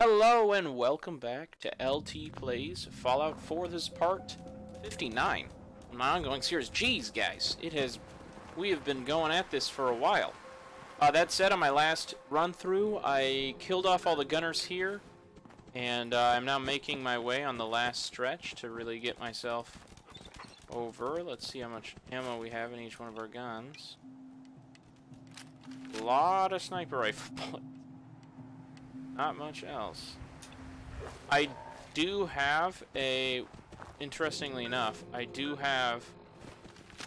Hello and welcome back to LT Plays Fallout 4. This is part 59 in my ongoing series. Jeez, guys, we have been going at this for a while. That said, on my last run through, I killed off all the gunners here, and I'm now making my way on the last stretch to really get myself over. Let's see how much ammo we have in each one of our guns. A lot of sniper rifle bullets. Not much else. I do have interestingly enough, I do have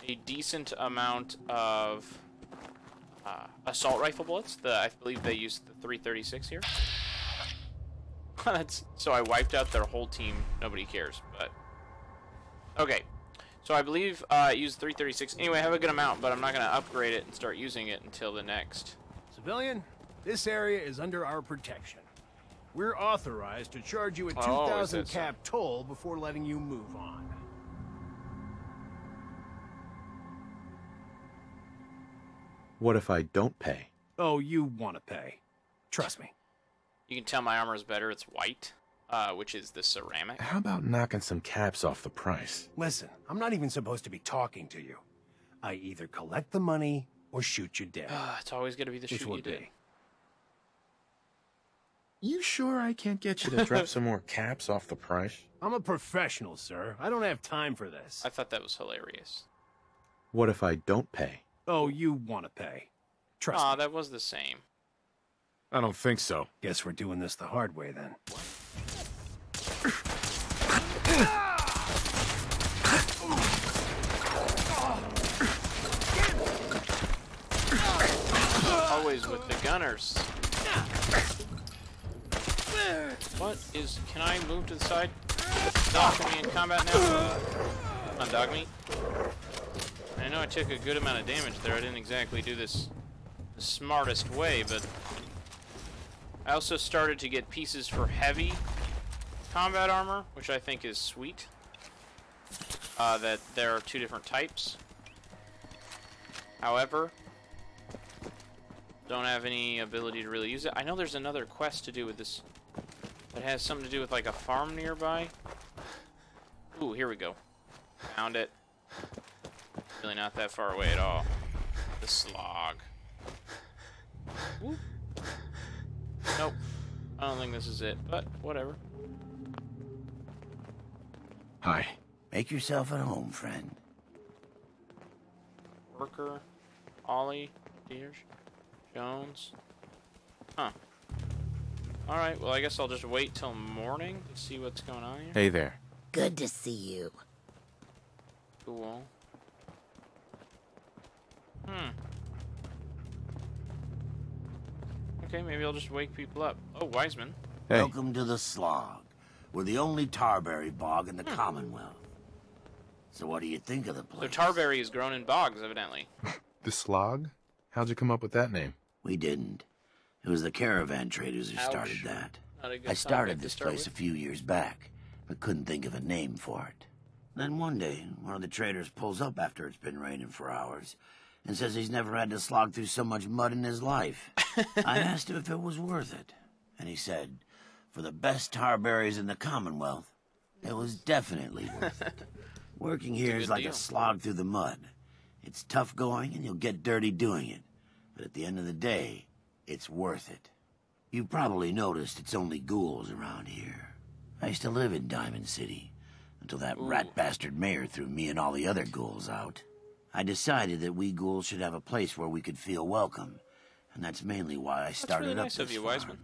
a decent amount of assault rifle bullets. I believe they used the 336 here. So I wiped out their whole team. Nobody cares, but okay. So I believe I used 336. Anyway, I have a good amount, but I'm not going to upgrade it and start using it until the next. Civilian, this area is under our protection. We're authorized to charge you a 2,000 cap toll before letting you move on. What if I don't pay? Oh, you want to pay. Trust me. You can tell my armor is better. It's white, which is the ceramic. How about knocking some caps off the price? Listen, I'm not even supposed to be talking to you. I either collect the money or shoot you dead. It's always going to be the shoot you dead. You sure I can't get you to drop some more caps off the price? I'm a professional, sir. I don't have time for this. I thought that was hilarious. What if I don't pay? Oh, you want to pay. Trust me. That was the same. I don't think so. Guess we're doing this the hard way, then. Always with the gunners. What is... Can I move to the side? Dog me in combat now? Come on, dog meat. I know I took a good amount of damage there. I didn't exactly do this the smartest way, but... I also started to get pieces for heavy combat armor, which I think is sweet. That there are two different types. However, don't have any ability to really use it. I know there's another quest to do with this that has something to do with like a farm nearby. Ooh, here we go. Found it. Really not that far away at all. The slog. Ooh. Nope. I don't think this is it, but whatever. Hi. Make yourself at home, friend. Worker, Ollie, Deers, Jones. Huh. Alright, well I guess I'll just wait till morning to see what's going on here. Hey there. Good to see you. Cool. Okay, maybe I'll just wake people up. Oh, Wiseman. Hey. Welcome to the Slog. We're the only tarberry bog in the Commonwealth. So what do you think of the place? So tarberry is grown in bogs, evidently. The Slog? How'd you come up with that name? We didn't. It was the caravan traders who started that. I started this place a few years back, but couldn't think of a name for it. Then one day, one of the traders pulls up after it's been raining for hours and says he's never had to slog through so much mud in his life. I asked him if it was worth it, and he said, for the best tarberries in the Commonwealth, it was definitely worth it. Working here is like a slog through the mud. It's tough going, and you'll get dirty doing it. But at the end of the day, it's worth it. You've probably noticed it's only ghouls around here. I used to live in Diamond City, until that rat bastard mayor threw me and all the other ghouls out. I decided that we ghouls should have a place where we could feel welcome, and that's mainly why I started really nice up this of you, farm. Wiseman.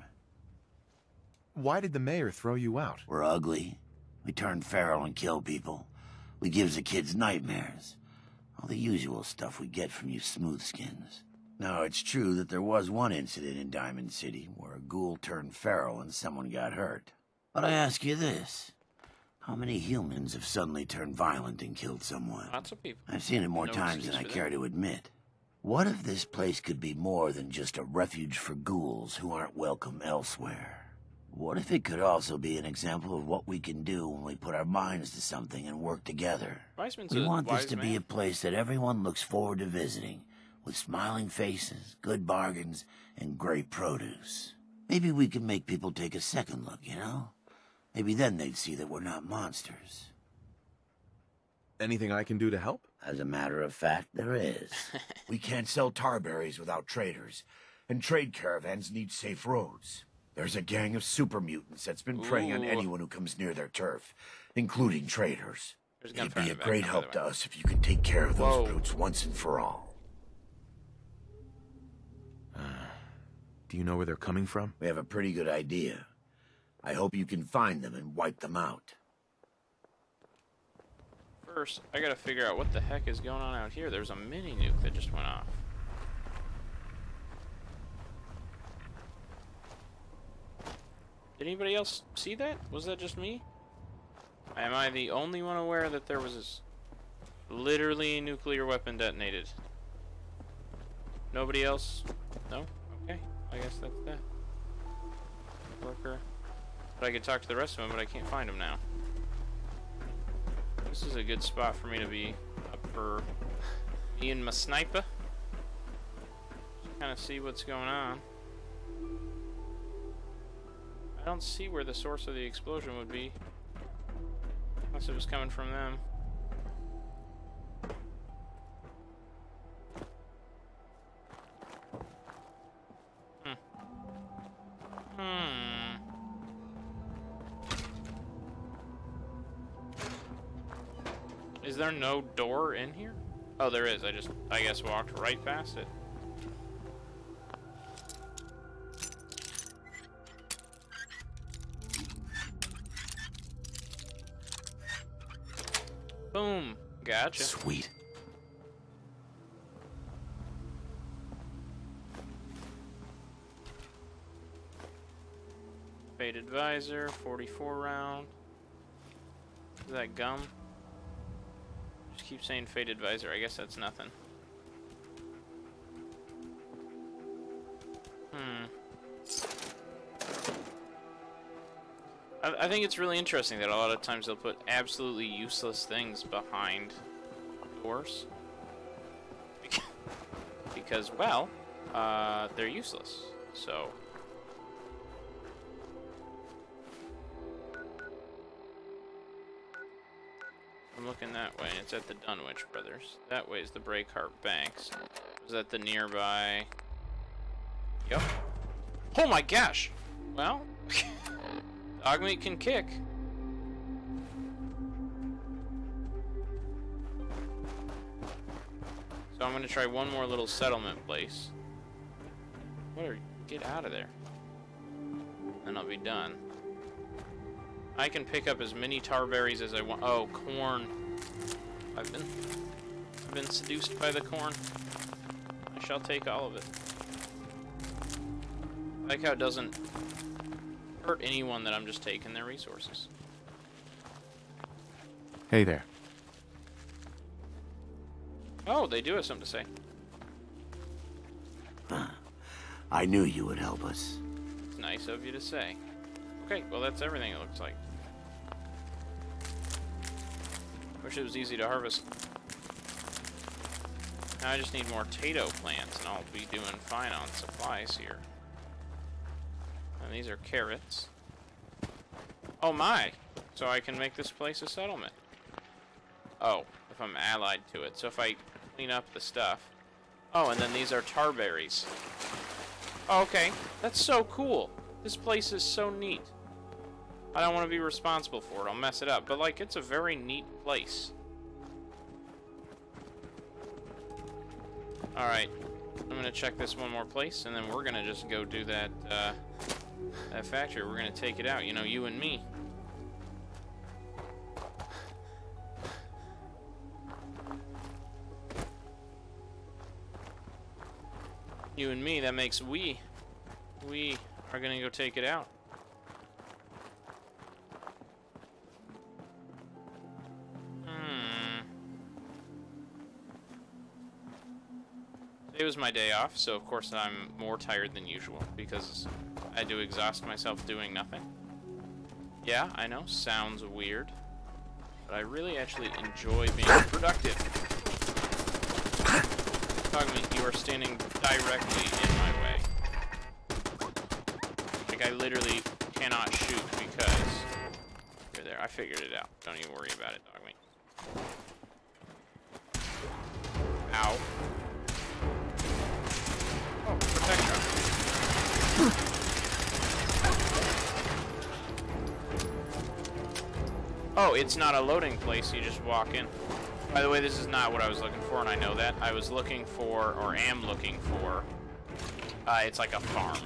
Why did the mayor throw you out? We're ugly. We turn feral and kill people. We gives the kids nightmares. All the usual stuff we get from you smoothskins. Now, it's true that there was one incident in Diamond City where a ghoul turned feral and someone got hurt. But I ask you this. How many humans have suddenly turned violent and killed someone? Lots of people. I've seen it more times than I care to admit. What if this place could be more than just a refuge for ghouls who aren't welcome elsewhere? What if it could also be an example of what we can do when we put our minds to something and work together? We want this to be a place that everyone looks forward to visiting, with smiling faces, good bargains, and great produce. Maybe we can make people take a second look, you know? Maybe then they'd see that we're not monsters. Anything I can do to help? As a matter of fact, there is. We can't sell tarberries without traders, and trade caravans need safe roads. There's a gang of super mutants that's been preying on anyone who comes near their turf, including traders. It'd be a great help to us if you could take care of those brutes once and for all. Do you know where they're coming from? We have a pretty good idea. I hope you can find them and wipe them out. First, I gotta figure out what the heck is going on out here. There's a mini nuke that just went off. Did anybody else see that? Was that just me? Am I the only one aware that there was this literally nuclear weapon detonated? Nobody else? No? Okay. I guess that's that. Worker. But I could talk to the rest of them, but I can't find them now. This is a good spot for me to be up for me and my sniper. Just kind of see what's going on. I don't see where the source of the explosion would be. Unless it was coming from them. Is there no door in here? Oh, there is. I guess, walked right past it. Boom. Gotcha. Sweet. Faded visor, 44 round. Is that gum? Just keep saying faded visor. I guess that's nothing. I think it's really interesting that a lot of times they'll put absolutely useless things behind doors. Because, well, they're useless. So... I'm looking that way. It's at the Dunwich Brothers. That way is the Breakheart Banks. Is that the nearby... Yep. Oh my gosh! Well... Dogmeat can kick. So I'm gonna try one more little settlement place. Get out of there. Then I'll be done. I can pick up as many tarberries as I want. Oh, corn. I've been seduced by the corn. I shall take all of it. I like how it doesn't hurt anyone that I'm just taking their resources. Hey there. Oh, they do have something to say. I knew you would help us. It's nice of you to say. Okay, well that's everything it looks like. Wish it was easy to harvest. Now I just need more potato plants and I'll be doing fine on supplies here. And these are carrots. Oh my! So I can make this place a settlement. Oh, if I'm allied to it. So if I clean up the stuff. Oh, and then these are tarberries. Oh, okay. That's so cool. This place is so neat. I don't want to be responsible for it. I'll mess it up. But, like, it's a very neat place. Alright. I'm going to check this one more place, and then we're going to just go do that, that factory. We're going to take it out. You know, you and me. You and me, that makes we. We are going to go take it out. It was my day off, so of course I'm more tired than usual because I had to exhaust myself doing nothing. Yeah, I know, sounds weird, but I really actually enjoy being productive. Dogmeat, you are standing directly in my way. Like, I literally cannot shoot because you're there. I figured it out. Don't even worry about it, dog meat. Ow. Oh, protection. Oh, it's not a loading place, you just walk in. By the way, this is not what I was looking for, and I know that. I was looking for, or am looking for, it's like a farm.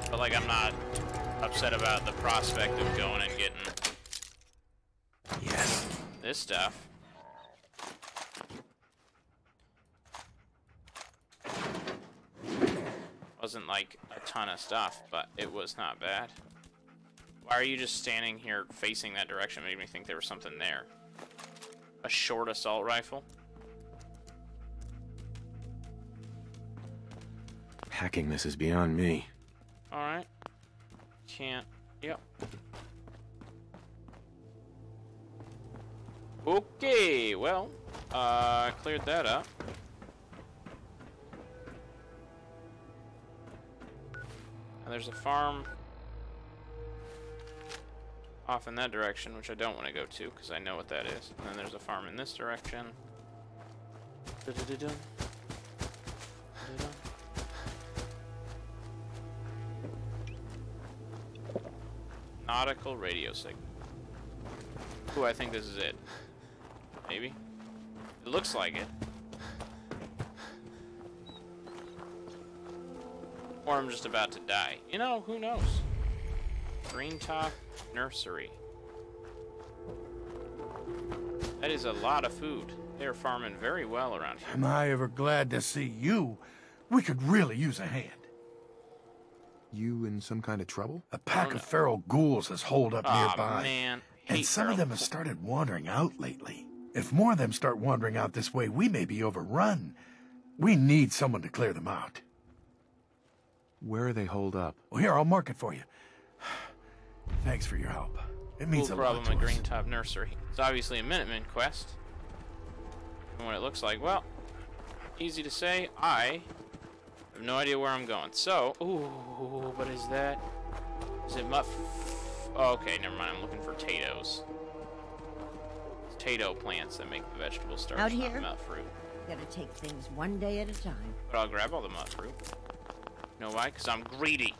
But, like, I'm not upset about the prospect of going and getting this stuff. Wasn't, like, a ton of stuff, but it was not bad. Why are you just standing here facing that direction? It made me think there was something there. A short assault rifle? Hacking this is beyond me. Alright. Can't. Yep. Okay, well, cleared that up. And there's a farm off in that direction, which I don't want to go to, because I know what that is. And then there's a farm in this direction. Da-da-da-da. Nautical radio signal. Ooh, I think this is it. Maybe? It looks like it. Or I'm just about to die. You know, who knows? Greentop Nursery. That is a lot of food. They're farming very well around here. Am I ever glad to see you? We could really use a hand. You in some kind of trouble? A pack of feral ghouls has holed up nearby. Man. And some of them have started wandering out lately. If more of them start wandering out this way, we may be overrun. We need someone to clear them out. Where are they holed up? Well, here, I'll mark it for you. Thanks for your help. It means a lot to us. Problem at Greentop Nursery. It's obviously a Minutemen quest. And what it looks like, well, easy to say. I have no idea where I'm going. So, ooh, what is that? Is it oh, okay, never mind. I'm looking for potatoes. It's potato plants that make the vegetable starch, out here, not nut fruit. Gotta take things one day at a time. But I'll grab all the nut fruit. You know why? Because I'm greedy.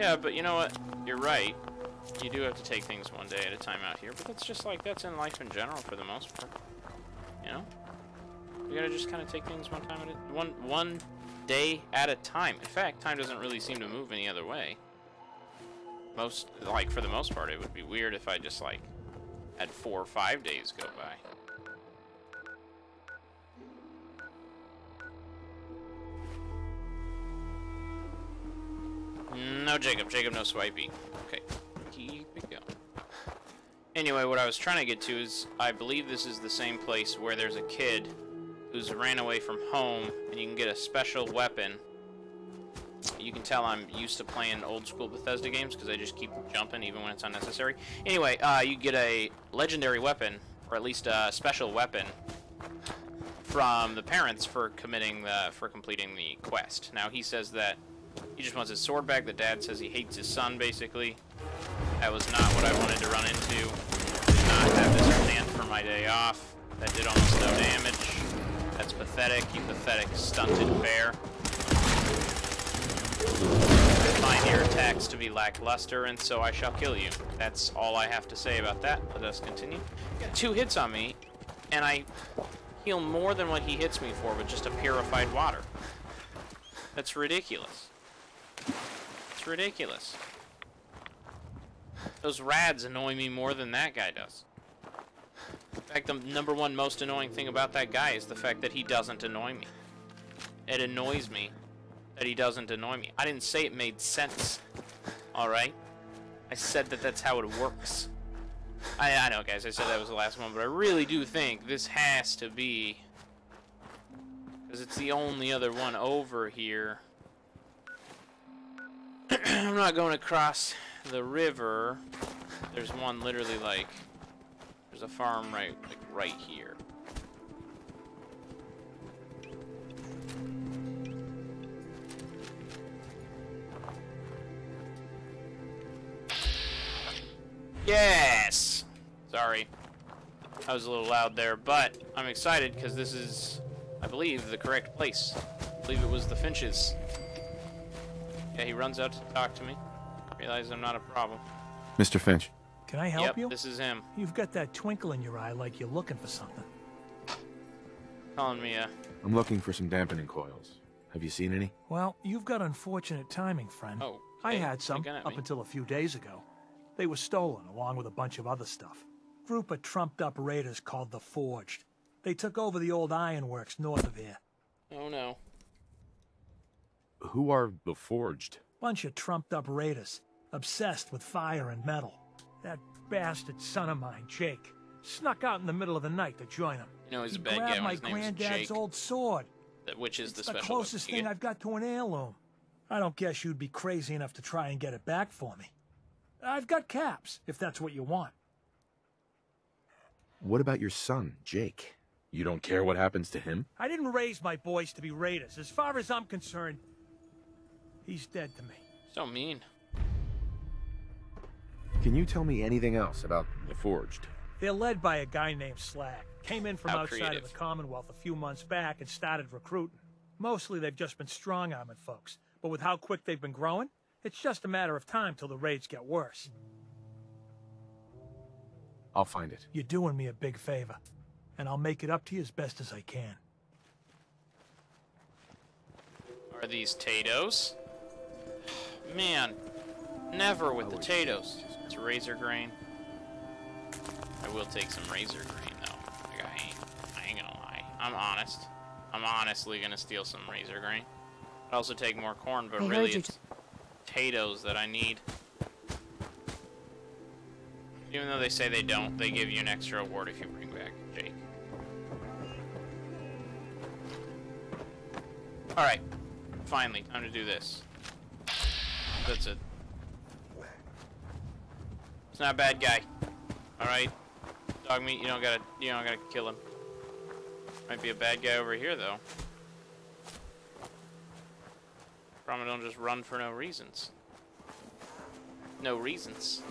Yeah, but you know what? You're right. You do have to take things one day at a time out here, but that's just like, that's in life in general for the most part. You know? You gotta just kind of take things one day at a time. In fact, time doesn't really seem to move any other way. For the most part, it would be weird if I just, like, had 4 or 5 days go by. No, Jacob. Jacob, no swipey. Okay. Keep it going. Anyway, what I was trying to get to is, I believe this is the same place where there's a kid who's ran away from home, and you can get a special weapon. You can tell I'm used to playing old-school Bethesda games, because I just keep jumping even when it's unnecessary. Anyway, you get a legendary weapon, or at least a special weapon, from the parents for completing the quest. Now, he says that he just wants his sword back. The dad says he hates his son, basically. That was not what I wanted to run into. Did not have this planned for my day off. That did almost no damage. That's pathetic, you pathetic stunted bear. Find your attacks to be lackluster, and so I shall kill you. That's all I have to say about that. Let us continue. Got 2 hits on me, and I heal more than what he hits me for with just a purified water. That's ridiculous. It's ridiculous. Those rads annoy me more than that guy does. In fact, the #1 most annoying thing about that guy is the fact that he doesn't annoy me. It annoys me that he doesn't annoy me. I didn't say it made sense. Alright? I said that that's how it works. I know, guys, I said that was the last one, but I really do think this has to be, because it's the only other one over here. I'm not going across the river. There's one literally like, there's a farm right here. Yes! Sorry. I was a little loud there, but I'm excited because this is, I believe, the correct place. I believe it was the Finches. Yeah, he runs out to talk to me. Realize I'm not a problem. Mr. Finch. Can I help you? This is him. You've got that twinkle in your eye like you're looking for something. Calling me I'm looking for some dampening coils. Have you seen any? Well, you've got unfortunate timing, friend. Oh, I hey, had some looking at up me. until a few days ago. They were stolen along with a bunch of other stuff. Group of trumped-up raiders called the Forged. They took over the old ironworks north of here. Oh no. Who are the Forged? Bunch of trumped-up raiders, obsessed with fire and metal. That bastard son of mine, Jake, snuck out in the middle of the night to join them. You know he's He a bad grabbed guy my when his name's granddad's Jake. old sword. Which is the It's the special closest weapon you thing get. I've got to an heirloom. I don't guess you'd be crazy enough to try and get it back for me. I've got caps, if that's what you want. What about your son, Jake? You don't care what happens to him? I didn't raise my boys to be raiders. As far as I'm concerned, he's dead to me. So mean. Can you tell me anything else about the Forged? They're led by a guy named Slag. Came in from How outside creative. of the Commonwealth a few months back and started recruiting. Mostly they've just been strong-arming folks. But with how quick they've been growing, it's just a matter of time till the raids get worse. I'll find it. You're doing me a big favor, and I'll make it up to you as best as I can. Are these Tatos? Man, never with the Tatos. It's razor grain. I will take some razor grain though. Like, I ain't gonna lie. I'm honest. I'm honestly gonna steal some razor grain. I'd also take more corn, but really it's potatoes that I need. Even though they say they don't, they give you an extra award if you bring back Jake. Alright. Finally, time to do this. That's it. It's not a bad guy. Alright. Dog meat, you don't gotta kill him. Might be a bad guy over here though. Probably don't just run for no reasons. No reasons.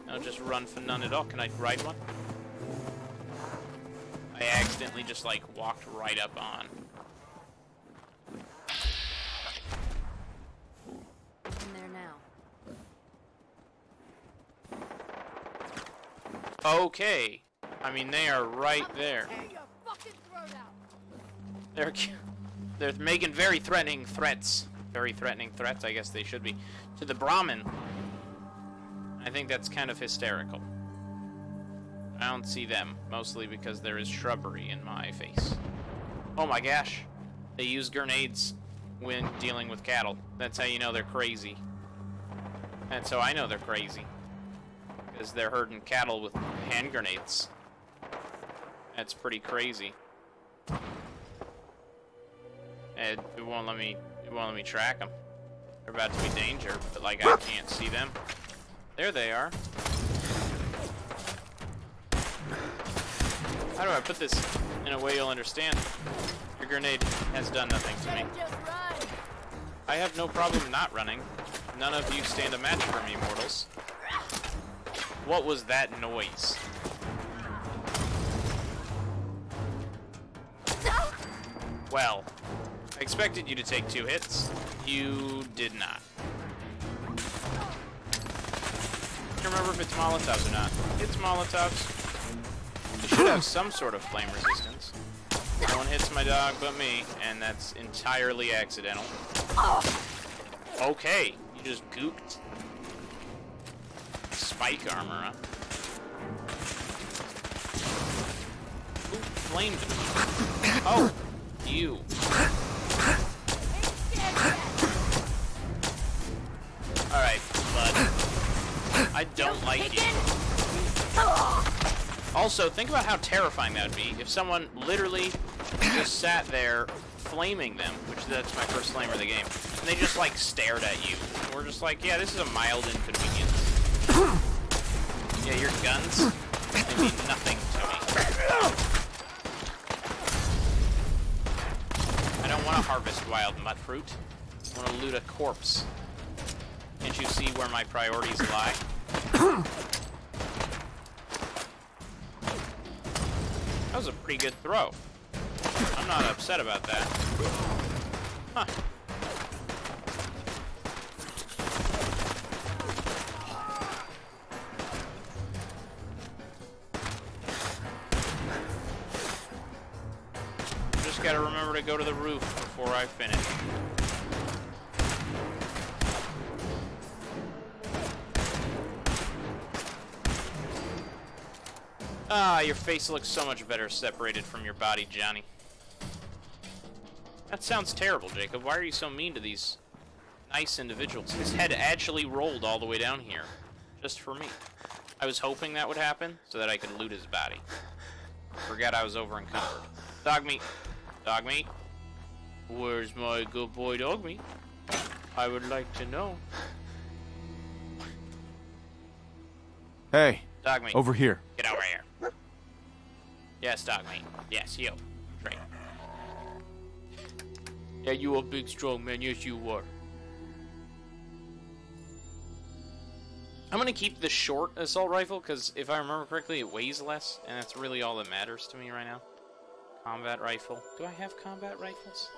I'll just run for none at all. Can I ride one? I accidentally just like walked right up on. In there now. Okay. I mean, they are right there. They're making very threatening threats. Very threatening threats, I guess they should be. To the Brahmin. I think that's kind of hysterical. I don't see them, mostly because there is shrubbery in my face. Oh my gosh. They use grenades when dealing with cattle. That's how you know they're crazy. That's how I know they're crazy. Because they're herding cattle with hand grenades. That's pretty crazy. And it won't let me track them. They're about to be danger, but like I can't see them. There they are. How do I put this in a way you'll understand? Your grenade has done nothing to me. I have no problem not running. None of you stand a match for me, mortals. What was that noise? Well, I expected you to take 2 hits. You did not. I don't remember if it's Molotovs or not. It's Molotovs. It should have some sort of flame resistance. No one hits my dog but me, and that's entirely accidental. Okay, you just gooked. Spike armor, huh? Who flamed me? Oh, you. Alright, bud. I don't like you. Also, think about how terrifying that would be if someone literally just sat there flaming them, which that's my first flamer of the game, and they just like stared at you. And we're just like, yeah, this is a mild inconvenience. Yeah, your guns, they mean nothing to me. I don't want to harvest wild mud fruit. I want to loot a corpse. Can't you see where my priorities lie? That was a pretty good throw. I'm not upset about that. Huh. Just gotta remember to go to the roof before I finish. Ah, your face looks so much better separated from your body, Johnny. That sounds terrible, Jacob. Why are you so mean to these nice individuals? His head actually rolled all the way down here, just for me. I was hoping that would happen, so that I could loot his body. Forgot I was over encumbered. Dog meat. Dog meat. Where's my good boy dog meat? I would like to know. Hey. Dog meat. Over here. Get over here. Yes, dog meat. Yes, you. Great. Yeah, you a big, strong man. Yes, you are. I'm gonna keep the short assault rifle, because if I remember correctly, it weighs less, and that's really all that matters to me right now. Combat rifle. Do I have combat rifles?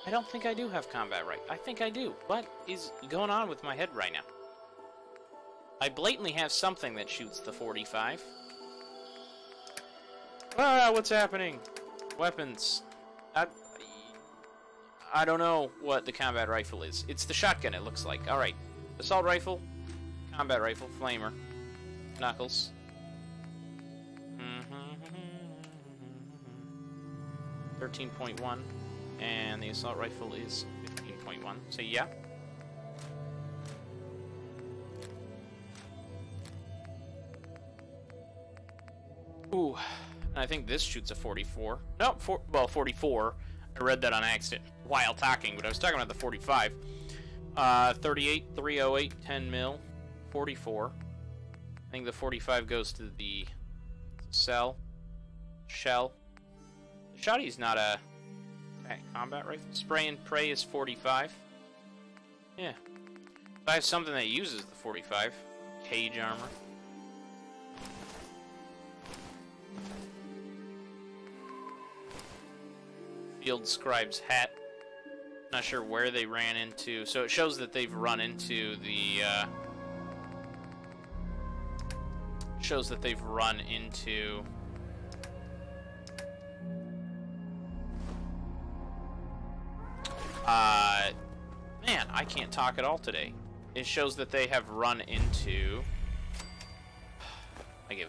I don't think I do have combat rifle. I think I do. What is going on with my head right now? I blatantly have something that shoots the 45. Ah, what's happening? Weapons. I don't know what the combat rifle is. It's the shotgun, it looks like. Alright. Assault rifle. Combat rifle. Flamer. Knuckles. 13.1. And the assault rifle is 15.1. So yeah. Ooh, and I think this shoots a 44. No, 44. I read that on accident while talking, but I was talking about the 45. 38, 308, 10 mil, 44. I think the 45 goes to the shell. The shotty's not a combat rifle. Spray and pray is 45. Yeah. I have something that uses the 45. Cage armor. Field Scribe's hat. Not sure where they ran into. So it shows that they've run into the, shows that they've run into... Man, I can't talk at all today. It shows that they have run into... I give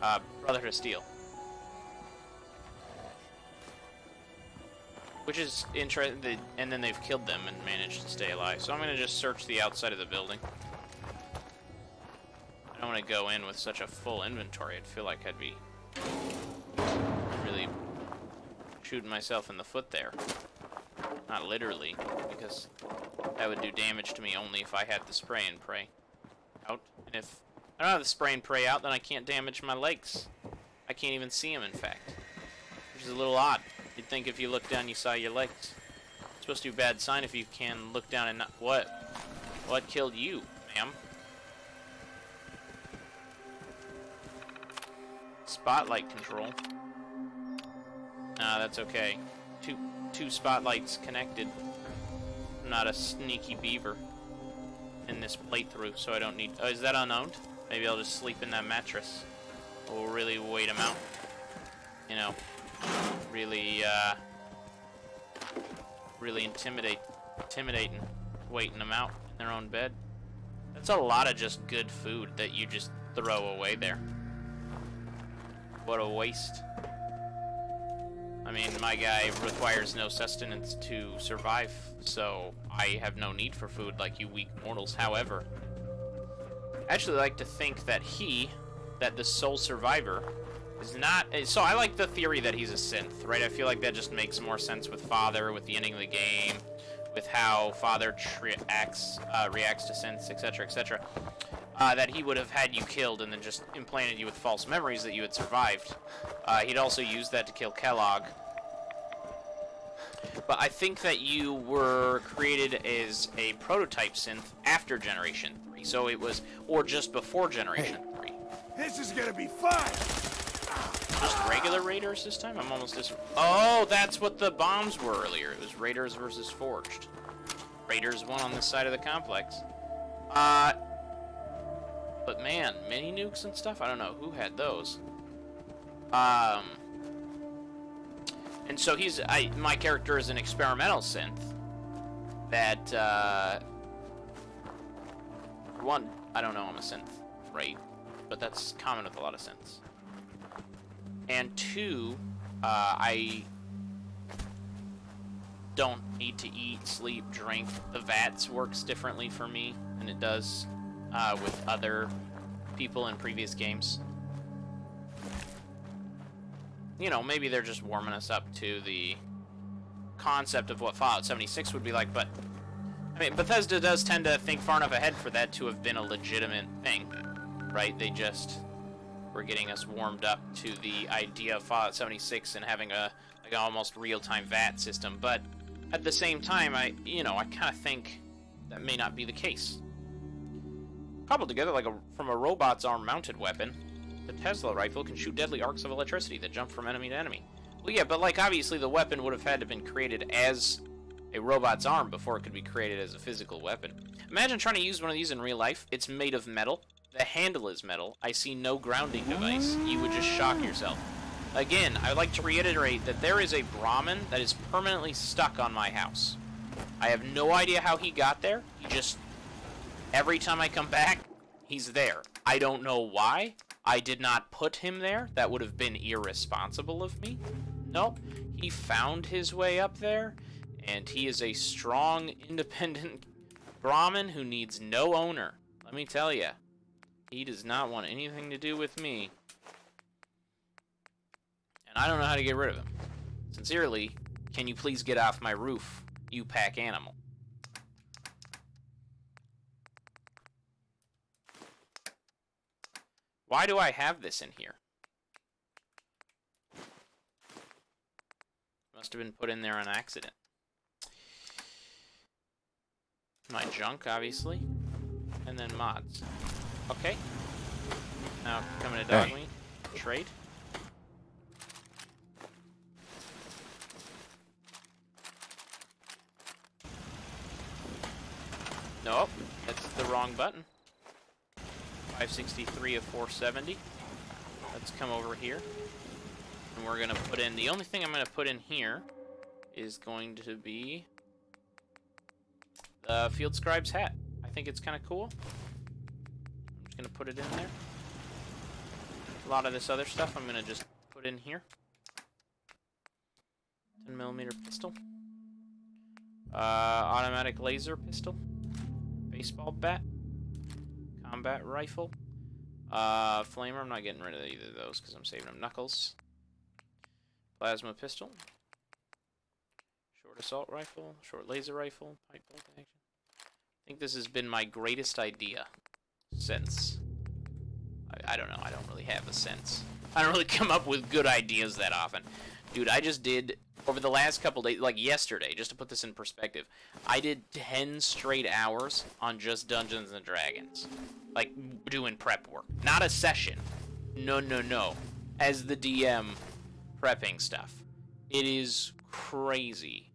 up. Brotherhood of Steel. Which is interesting, and then they've killed them and managed to stay alive. So I'm going to just search the outside of the building. I don't want to go in with such a full inventory. I'd feel like I'd be really shooting myself in the foot there. Not literally, because that would do damage to me only if I had the spray and pray out. And if I don't have the spray and pray out, then I can't damage my legs. I can't even see them, in fact. Which is a little odd. You'd think if you look down, you saw your legs. It's supposed to be a bad sign if you can look down and not... What? What killed you, ma'am? Spotlight control. Nah, that's okay. Two spotlights connected. I'm not a sneaky beaver in this playthrough, so I don't need... Oh, is that unowned? Maybe I'll just sleep in that mattress. We'll really wait them out. You know... really intimidating, waiting them out in their own bed. That's a lot of just good food that you just throw away there. What a waste. I mean, my guy requires no sustenance to survive, so I have no need for food like you weak mortals. However, I actually like to think that the sole survivor, is not... So I like the theory that he's a synth, right? I feel like that just makes more sense with Father, with the ending of the game, with how Father reacts to synths, etc., etc. that he would have had you killed and then just implanted you with false memories that you had survived. He'd also used that to kill Kellogg. But I think that you were created as a prototype synth after Generation 3, so it was, or just before Generation 3. This is gonna be fun! Just regular Raiders this time? I'm almost Oh, that's what the bombs were earlier. It was Raiders versus Forged. Raiders won on this side of the complex. But man, mini nukes and stuff? I don't know who had those. And so my character is an experimental synth that, for one, I don't know I'm a synth, right? But that's common with a lot of synths. And two, I don't need to eat, sleep, drink. The VATS works differently for me than it does with other people in previous games. You know, maybe they're just warming us up to the concept of what Fallout 76 would be like, but I mean, Bethesda does tend to think far enough ahead for that to have been a legitimate thing, right? They just were getting us warmed up to the idea of Fallout 76 and having a like almost real-time VAT system, but at the same time, I kind of think that may not be the case. Cobbled together like from a robot's arm-mounted weapon, the Tesla rifle can shoot deadly arcs of electricity that jump from enemy to enemy. Well, yeah, but like obviously the weapon would have had to have been created as a robot's arm before it could be created as a physical weapon. Imagine trying to use one of these in real life. It's made of metal. The handle is metal. I see no grounding device. You would just shock yourself. Again, I would like to reiterate that there is a Brahmin that is permanently stuck on my house. I have no idea how he got there. He just, every time I come back, he's there. I don't know why. I did not put him there. That would have been irresponsible of me. Nope. He found his way up there, and he is a strong, independent Brahmin who needs no owner. Let me tell you. He does not want anything to do with me. And I don't know how to get rid of him. Sincerely, can you please get off my roof, you pack animal? Why do I have this in here? Must have been put in there on accident. My junk, obviously. And then mods. Okay. Now, coming to dog meat. Trade. Nope. That's the wrong button. 563 of 470. Let's come over here. And we're going to put in... The only thing I'm going to put in here is going to be the Field Scribe's hat. I think it's kind of cool. I'm just going to put it in there. A lot of this other stuff I'm going to just put in here. 10mm pistol. Automatic laser pistol. Baseball bat. Combat rifle. Flamer. I'm not getting rid of either of those because I'm saving them. Knuckles. Plasma pistol. Short assault rifle. Short laser rifle. Pipe bolt action. I think this has been my greatest idea since... I don't know. I don't really have a sense. I don't really come up with good ideas that often. Dude, I just did... Over the last couple days, like yesterday, just to put this in perspective, I did 10 straight hours on just Dungeons & Dragons. Like, doing prep work. Not a session. No, no, no. As the DM, prepping stuff. It is crazy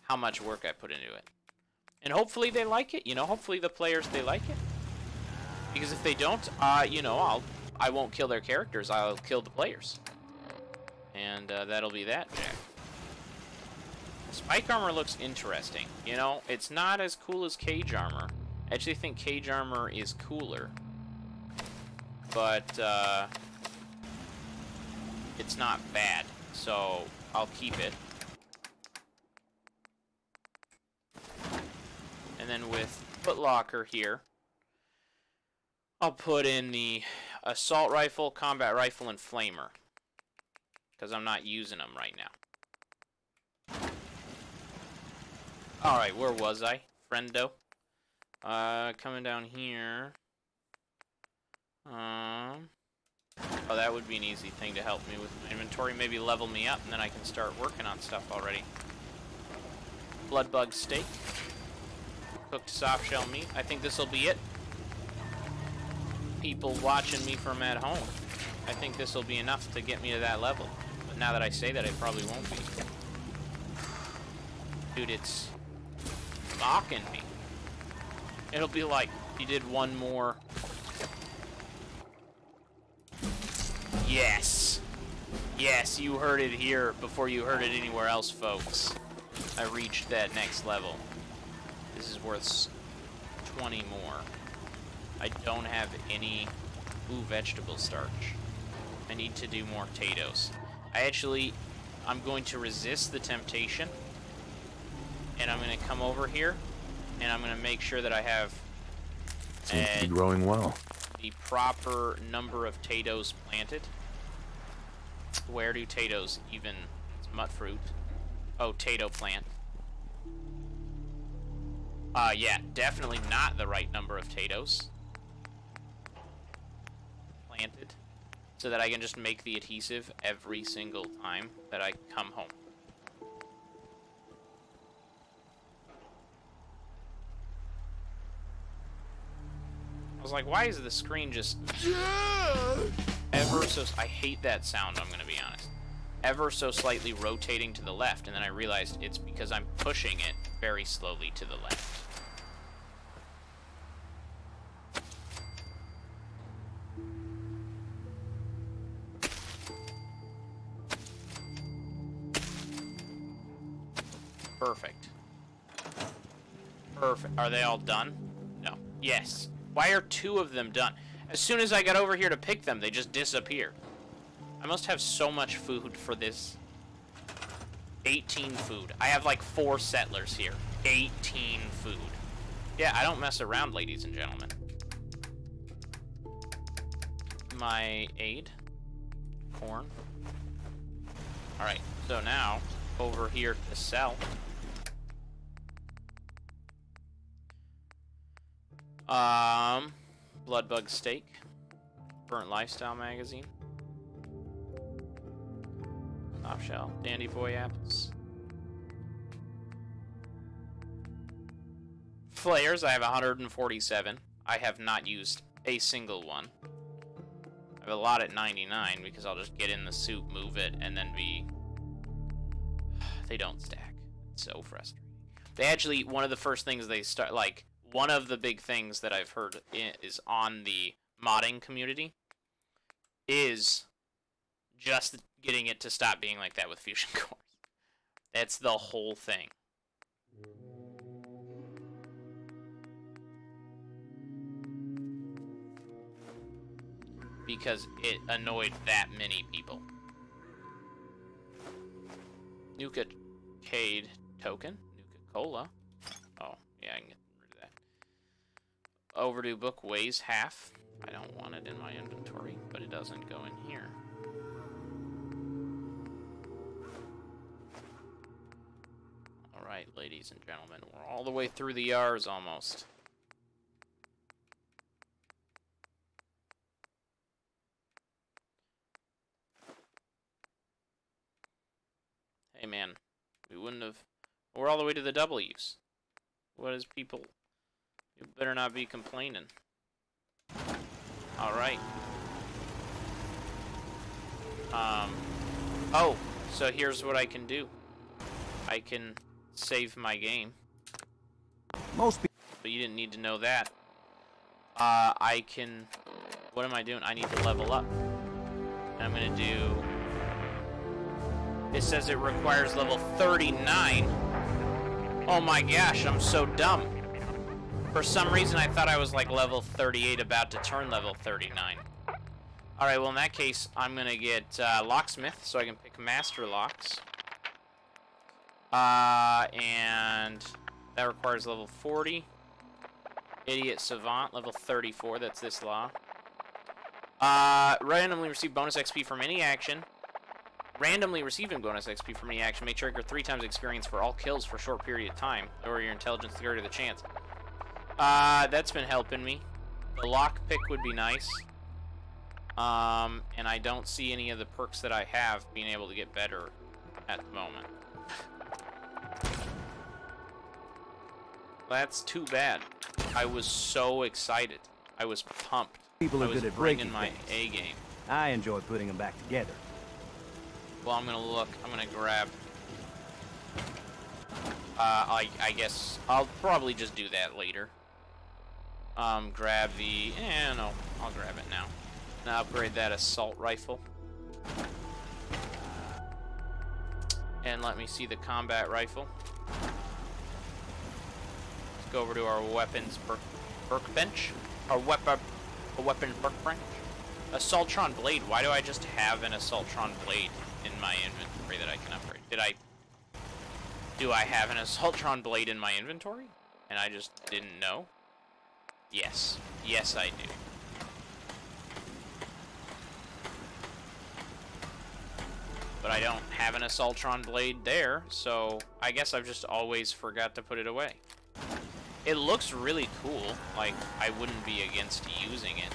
how much work I put into it. And hopefully they like it. You know, hopefully the players, they like it. Because if they don't, you know, I won't kill their characters. I'll kill the players. And that'll be that, Jack. Spike armor looks interesting. You know, it's not as cool as cage armor. I actually think cage armor is cooler. But, it's not bad. So, I'll keep it. And then with Footlocker here, I'll put in the assault rifle, combat rifle, and flamer. Because I'm not using them right now. Alright, where was I? Friendo. Coming down here. Oh, that would be an easy thing to help me with my inventory. Maybe level me up, and then I can start working on stuff already. Bloodbug steak. Cooked soft shell meat. I think this will be it. People watching me from at home. I think this will be enough to get me to that level. But now that I say that, it probably won't be. Dude, it's mocking me. It'll be like he did one more. Yes. Yes, you heard it here before you heard it anywhere else, folks. I reached that next level. This is worth 20 more. I don't have any... Ooh, vegetable starch. I need to do more potatoes. I'm going to resist the temptation. And I'm going to come over here. And I'm going to make sure that I have... Seems to be growing well. The proper number of potatoes planted. Where do potatoes even... It's mut fruit. Oh, tato plant. Yeah, definitely not the right number of potatoes planted, so that I can just make the adhesive every single time that I come home. I was like, why is the screen just ever so... I hate that sound, I'm gonna be honest. Ever so slightly rotating to the left, and then I realized it's because I'm pushing it very slowly to the left. Perfect. Perfect. Are they all done? No. Yes. Why are 2 of them done? As soon as I got over here to pick them, they just disappear. I must have so much food for this. 18 food. I have like 4 settlers here. 18 food. Yeah, I don't mess around, ladies and gentlemen. My aid. Corn. Alright, so now, over here to sell. Bloodbug steak. Burnt Lifestyle magazine. Soft shell. Dandy Boy apples. Flares, I have 147. I have not used a single one. I have a lot at 99 because I'll just get in the suit, move it, and then be... They don't stack. It's so frustrating. They actually, one of the first things they start, like, one of the big things that I've heard is on the modding community is just getting it to stop being like that with fusion cores. That's the whole thing. Because it annoyed that many people. Nuka-Cade token. Nuka-Cola. Oh, yeah, I can get rid of that. Overdue book weighs half. I don't want it in my inventory, but it doesn't go in here. Alright, ladies and gentlemen, we're all the way through the R's almost. Hey man, we wouldn't have... We're all the way to the W's. What is people... You better not be complaining. Alright. Oh, so here's what I can do. I can save my game. Most people... But you didn't need to know that. I can... What am I doing? I need to level up. And I'm gonna do... It says it requires level 39. Oh my gosh, I'm so dumb. For some reason, I thought I was like level 38, about to turn level 39. Alright, well in that case, I'm gonna get Locksmith, so I can pick Master Locks. And that requires level 40. Idiot Savant, level 34, that's this law. Randomly receive bonus XP from any action. Randomly receiving bonus XP from any action may trigger 3 times experience for all kills for a short period of time, or your intelligence to carry the chance. That's been helping me. The lockpick would be nice. And I don't see any of the perks that I have being able to get better at the moment. That's too bad. I was so excited. I was pumped. People are good at breaking my A game. I enjoy putting them back together. Well, I'm gonna look. I'm gonna grab. I guess I'll probably just do that later. Grab the. No, I'll grab it now. Now upgrade that assault rifle. And let me see the combat rifle. Let's go over to our weapons workbench. Our weapon workbench. Assaultron blade. Why do I just have an Assaultron blade in my inventory that I can upgrade? Do I have an Assaultron blade in my inventory? And I just didn't know? Yes. Yes, I do. But I don't have an Assaultron blade there, so I guess I've just always forgot to put it away. It looks really cool. Like, I wouldn't be against using it.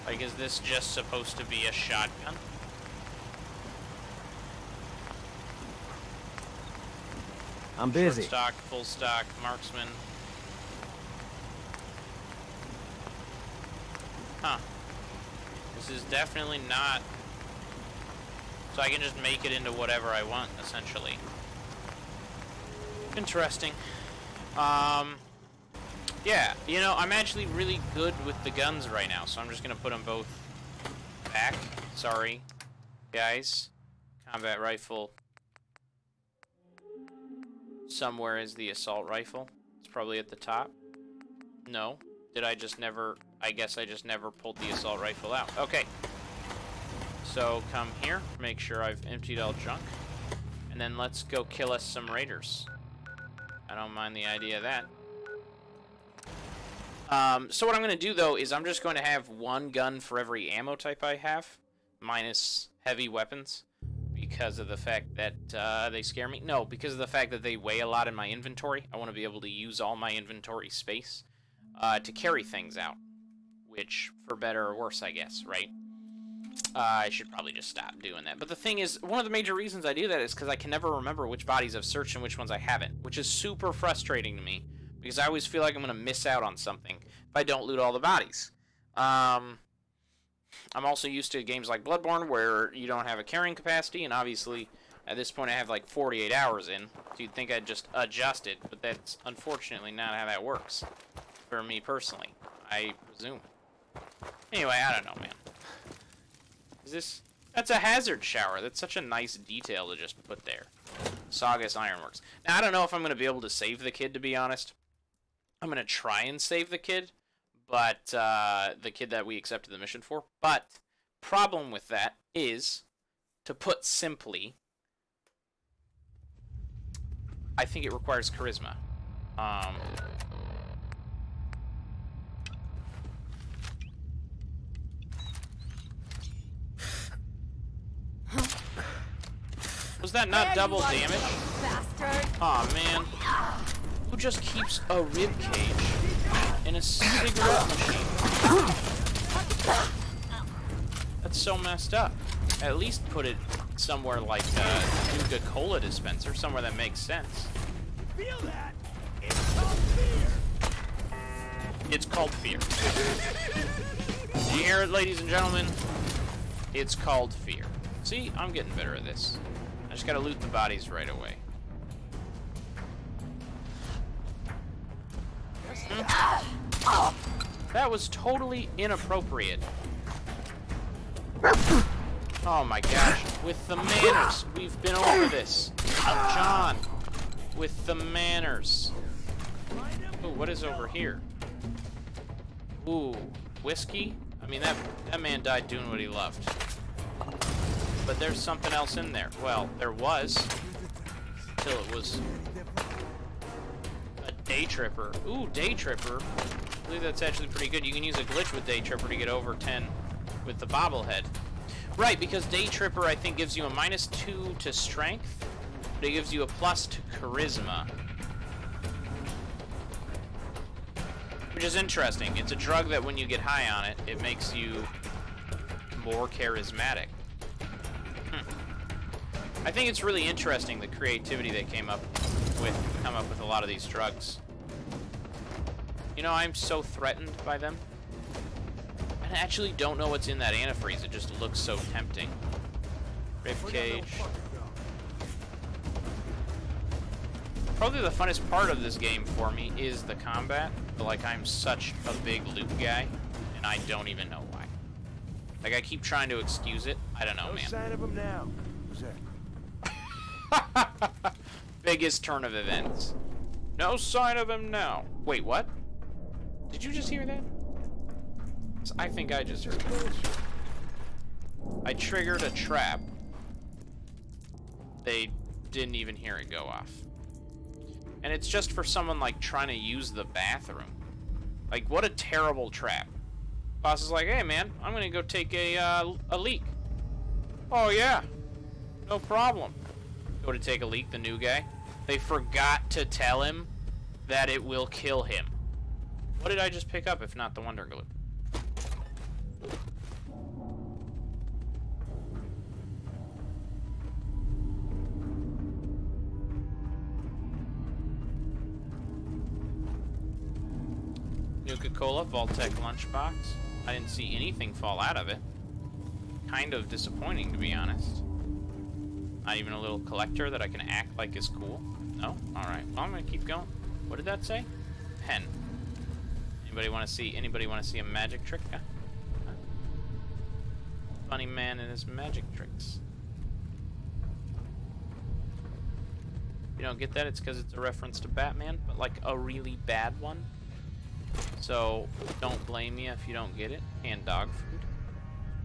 Like, is this just supposed to be a shotgun? I'm busy. Short stock, full stock, marksman. Huh. This is definitely not... So I can just make it into whatever I want, essentially. Interesting. Yeah, you know, I'm actually really good with the guns right now, so I'm just gonna put them both back. Sorry, guys. Combat rifle. Somewhere is the assault rifle. It's probably at the top. No. Did I just never... I guess I just never pulled the assault rifle out. Okay. So, come here. Make sure I've emptied all junk. And then let's go kill us some raiders. I don't mind the idea of that. So what I'm going to do, though, is I'm just going to have one gun for every ammo type I have. Minus heavy weapons. Because of the fact that they scare me. No, because of the fact that they weigh a lot in my inventory. I want to be able to use all my inventory space to carry things out. Which, for better or worse, I guess, right? I should probably just stop doing that. But the thing is, one of the major reasons I do that is because I can never remember which bodies I've searched and which ones I haven't. Which is super frustrating to me. Because I always feel like I'm going to miss out on something if I don't loot all the bodies. I'm also used to games like Bloodborne where you don't have a carrying capacity, and obviously at this point I have like 48 hours in, so you'd think I'd just adjust it, but that's unfortunately not how that works for me personally, I presume. Anyway, I don't know, man. Is this... That's a hazard shower. That's such a nice detail to just put there. Saugus Ironworks. Now, I don't know if I'm going to be able to save the kid, to be honest. I'm going to try and save the kid. But, the kid that we accepted the mission for. But, problem with that is, to put simply, I think it requires charisma. Was that not double damage? Aw, man. Who just keeps a rib cage in a cigarette machine? That's so messed up. At least put it somewhere like a Nuka-Cola dispenser, somewhere that makes sense. Feel that? It's called fear. It's called fear. Do you hear it, ladies and gentlemen? It's called fear. See, I'm getting better at this. I just gotta loot the bodies right away. That was totally inappropriate. Oh my gosh. With the manners. We've been over this. John. With the manners. Ooh, what is over here? Ooh, whiskey? I mean, that man died doing what he loved. But there's something else in there. Well, there was. Until it was a day tripper. Ooh, day tripper. I believe that's actually pretty good. You can use a glitch with Day Tripper to get over 10 with the bobblehead. Right, because Day Tripper, I think, gives you a -2 to strength, but it gives you a plus to charisma. Which is interesting. It's a drug that when you get high on it, it makes you more charismatic. I think it's really interesting, the creativity they come up with a lot of these drugs. You know, I'm so threatened by them. I actually don't know what's in that antifreeze. It just looks so tempting. Ribcage. Probably the funnest part of this game for me is the combat. But, like, I'm such a big loot guy, and I don't even know why. Like, I keep trying to excuse it. I don't know, man. No sign of him now. Who's that? Biggest turn of events. No sign of him now. Wait, what? Did you just hear that? I think I just heard that. I triggered a trap. They didn't even hear it go off. And it's just for someone, like, trying to use the bathroom. Like, what a terrible trap. Boss is like, hey, man, I'm gonna go take a leak. Oh, yeah. No problem. Go to take a leak, the new guy. They forgot to tell him that it will kill him. What did I just pick up if not the Wonder Glue? Nuka-Cola Vault-Tec lunchbox. I didn't see anything fall out of it. Kind of disappointing, to be honest. Not even a little collector that I can act like is cool. No? Alright. Well, I'm gonna keep going. What did that say? Pen. Anybody want to see a magic trick? Huh? Funny man and his magic tricks. You don't get that? It's because it's a reference to Batman, but like a really bad one. So don't blame me if you don't get it. And dog food.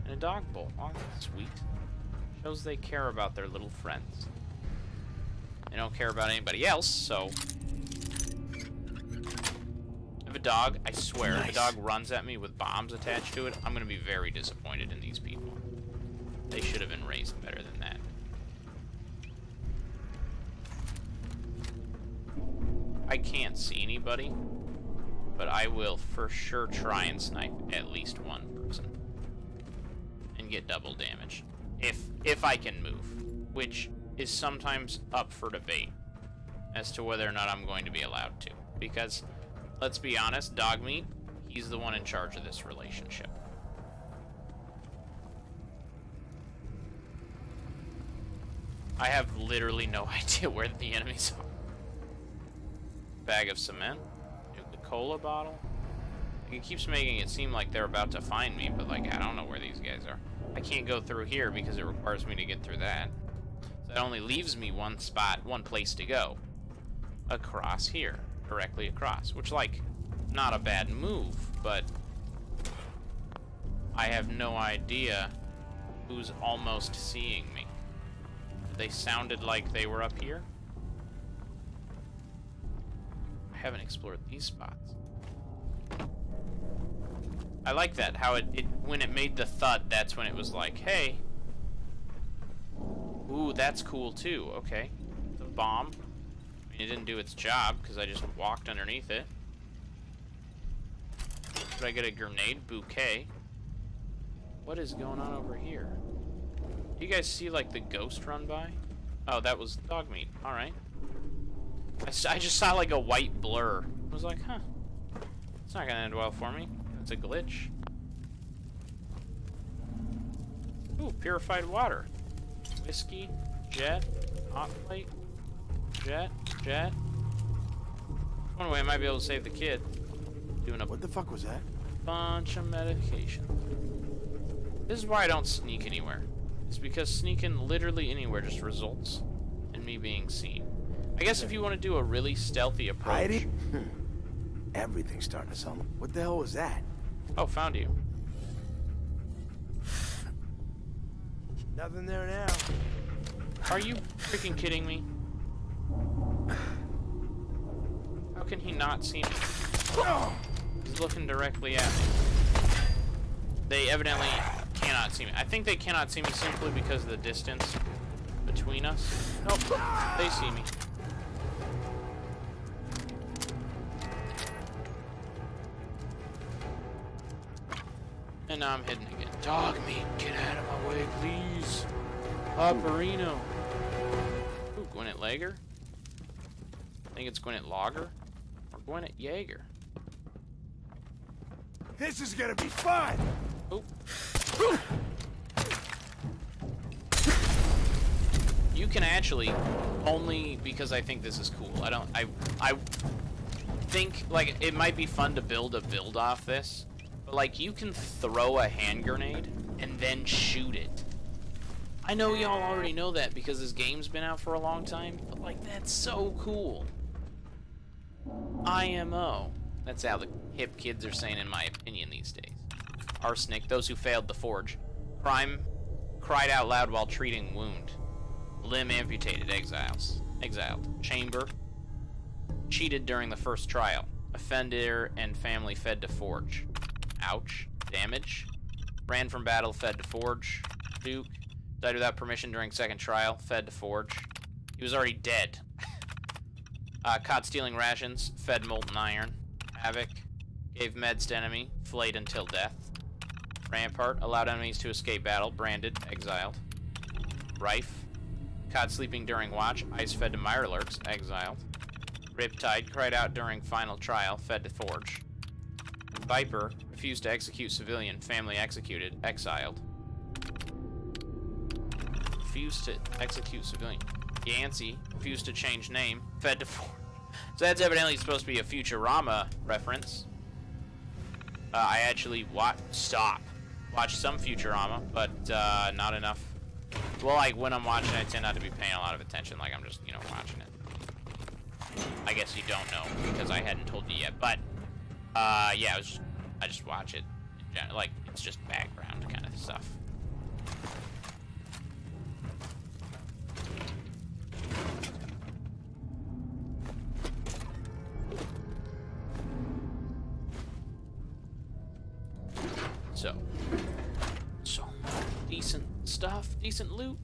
And a dog bowl. Oh, that's sweet. Shows they care about their little friends. They don't care about anybody else, so... If a dog, I swear, if a dog runs at me with bombs attached to it, I'm going to be very disappointed in these people. They should have been raised better than that. I can't see anybody, but I will for sure try and snipe at least one person. And get double damage. If I can move, which is sometimes up for debate as to whether or not I'm going to be allowed to. Because, let's be honest, Dogmeat, he's the one in charge of this relationship. I have literally no idea where the enemies are. Bag of cement, Nuka-Cola bottle. It keeps making it seem like they're about to find me, but like I don't know where these guys are. I can't go through here because it requires me to get through that. So that only leaves me one place to go. Across here. Directly across. Which, like, not a bad move, but I have no idea who's almost seeing me. They sounded like they were up here. I haven't explored these spots. I like that, how when it made the thud, that's when it was like, hey. Ooh, that's cool too, okay. The bomb. I mean, it didn't do its job, because I just walked underneath it. Did I get a grenade bouquet? What is going on over here? Do you guys see, like, the ghost run by? Oh, that was Dogmeat. Alright. I just saw, like, a white blur. I was like, huh. It's not gonna end well for me. It's a glitch. Ooh, purified water. Whiskey, jet, hot plate, jet. One way I might be able to save the kid. Doing a What the fuck was that? bunch of medication. This is why I don't sneak anywhere. It's because sneaking literally anywhere just results in me being seen. I guess if you want to do a really stealthy approach. Heidi? Everything's starting to sound. What the hell was that? Oh, found you. Nothing there now. Are you freaking kidding me? How can he not see me? His looking directly at me. They evidently cannot see me. I think they cannot see me simply because of the distance between us. Nope, they see me. And now I'm hidden again. Dog meat, get out of my way, please. Paparino. Ooh, Gwinnett Lager. I think it's Gwinnett Lager or Gwinnett Jaeger. This is gonna be fun. Oh. You can actually, only because I think this is cool. I think like it might be fun to build a build off this. Like, you can throw a hand grenade and then shoot it. I know y'all already know that because this game's been out for a long time, but, like, that's so cool. IMO. That's how the hip kids are saying, in my opinion, these days. Arsenic, those who failed the forge. Crime, cried out loud while treating wound. Limb amputated, exiled. Chamber, cheated during the first trial. Offender and family fed to forge. Ouch. Damage. Ran from battle, fed to forge. Duke. Died without permission during second trial, fed to forge. He was already dead. Caught stealing rations, fed molten iron. Havoc. Gave meds to enemy, flayed until death. Rampart. Allowed enemies to escape battle, branded, exiled. Rife. Caught sleeping during watch, ice fed to Mirelurks, exiled. Riptide. Cried out during final trial, fed to forge. Viper, refused to execute civilian, family executed, exiled. Refused to execute civilian. Yancey, refused to change name, fed to forge. So that's evidently supposed to be a Futurama reference. I actually watched some Futurama, but not enough. Well, like, when I'm watching, I tend not to be paying a lot of attention, like I'm just, you know, watching it. I guess you don't know, because I hadn't told you yet, but yeah, I just watch it. Like, it's just background kind of stuff. So decent stuff, decent loot.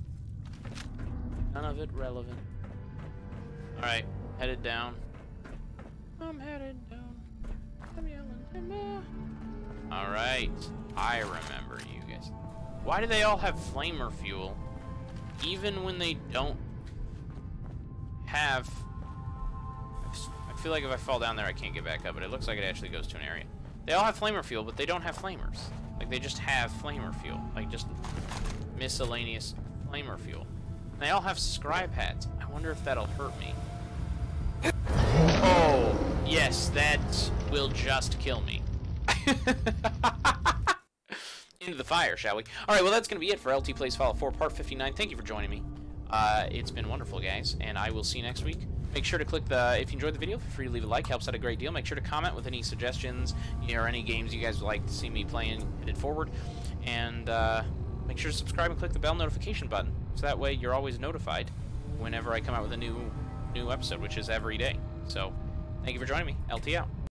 None of it relevant. All right, headed down. I'm headed down. I'm yelling timber. All right, I remember you guys. Why do they all have flamer fuel, even when they don't have? I feel like if I fall down there, I can't get back up. But it looks like it actually goes to an area. They all have flamer fuel, but they don't have flamers. Like, they just have flamer fuel. Like, just miscellaneous flamer fuel. And they all have scribe hats. I wonder if that'll hurt me. Oh, yes, that will just kill me. Into the fire, shall we? Alright, well, that's going to be it for LT Plays Fallout 4 Part 59. Thank you for joining me. It's been wonderful, guys, and I will see you next week. Make sure to click if you enjoyed the video, feel free to leave a like, helps out a great deal. Make sure to comment with any suggestions, or any games you guys would like to see me playing headed forward. And make sure to subscribe and click the bell notification button, so that way you're always notified whenever I come out with a new episode, which is every day. So, thank you for joining me. LT out.